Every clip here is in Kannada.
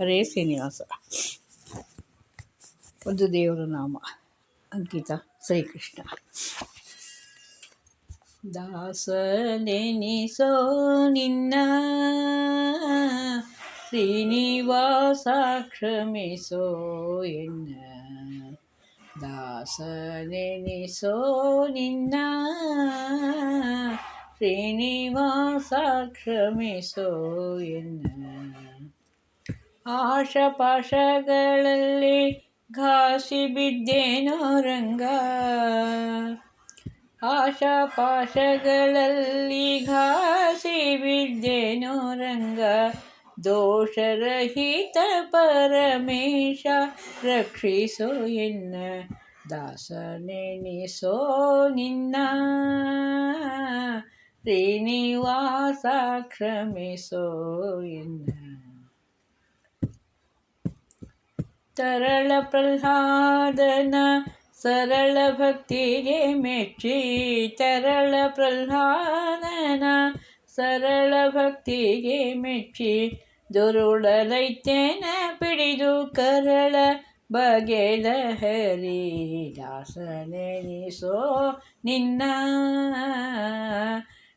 ಹರೇ ಶ್ರೀನಿವಾಸ. ಒಂದು ದೇವರ ನಾಮ. ಅಂಕಿತ ಶ್ರೀಕೃಷ್ಣ. ದಾಸನೆನಿಸೋ ನಿನ್ನ ಶ್ರೀನಿವಾಸ, ಕ್ಷಮಿಸೋ ಎನ್ನ. ದಾಸನೆನಿಸೋ ನಿನ್ನ ಶ್ರೀನಿವಾಸ, ಕ್ಷಮಿಸೋ ಎನ್ನ. ಆಶಾಪಾಶಗಳಲ್ಲಿ ಘಾಸಿ ಬಿದ್ದೇನೋ ರಂಗ, ಆಶಾಪಾಶಗಳಲ್ಲಿ ಘಾಸಿ ಬಿದ್ದೇನೋ ರಂಗ. ದೋಷರಹಿತ ಪರಮೇಶ, ರಕ್ಷಿಸೋ ಎನ್ನ. ದಾಸನೆನಿಸೋ ನಿನ್ನ ಶ್ರೀನಿವಾಸ, ಕ್ಷಮಿಸೋ ಎನ್ನ. ತರಳ ಪ್ರಹ್ಲಾದನ ಸರಳ ಭಕ್ತಿಗೆ ಮೆಚ್ಚಿ, ತರಳ ಪ್ರಹ್ಲಾದನ ಸರಳ ಭಕ್ತಿಗೆ ಮೆಚ್ಚಿ. ದುರುಳ ದೈತ್ಯನ ಪಿಡಿದು ಕರಳ ಬಗೆದ ಹರಿ. ದಾಸನೆನಿಸೋ ನಿನ್ನ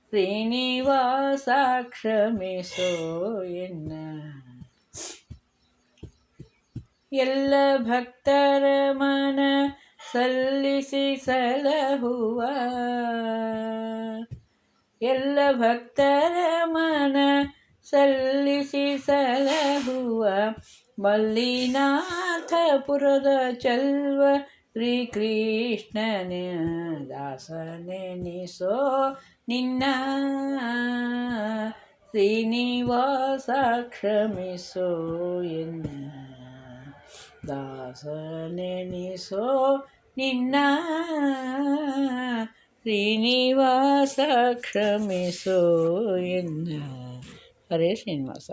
ಶ್ರೀನಿವಾಸ, ಕ್ಷಮಿಸೋ ಎನ್ನ. ಎಲ್ಲ ಭಕ್ತರ ಮನ ಸಲ್ಲಿಸಿ ಸಲಹುವ, ಎಲ್ಲ ಭಕ್ತರ ಮನ ಸಲ್ಲಿಸಿ ಸಲಹುವ. ಮಲ್ಲಿನಾಥಪುರದ ಚಲ್ವ ಶ್ರೀಕೃಷ್ಣನ. ದಾಸನೆನಿಸೋ ನಿನ್ನ ಶ್ರೀನಿವಾಸ, ಕ್ಷಮಿಸೋ ಎನ್ನ. ದಾಸನೆನಿಸೋ ನಿನ್ನ ಶ್ರೀನಿವಾಸ, ಕ್ಷಮಿಸೋ ಎನ್ನ. ಹರೇ ಶ್ರೀನಿವಾಸ.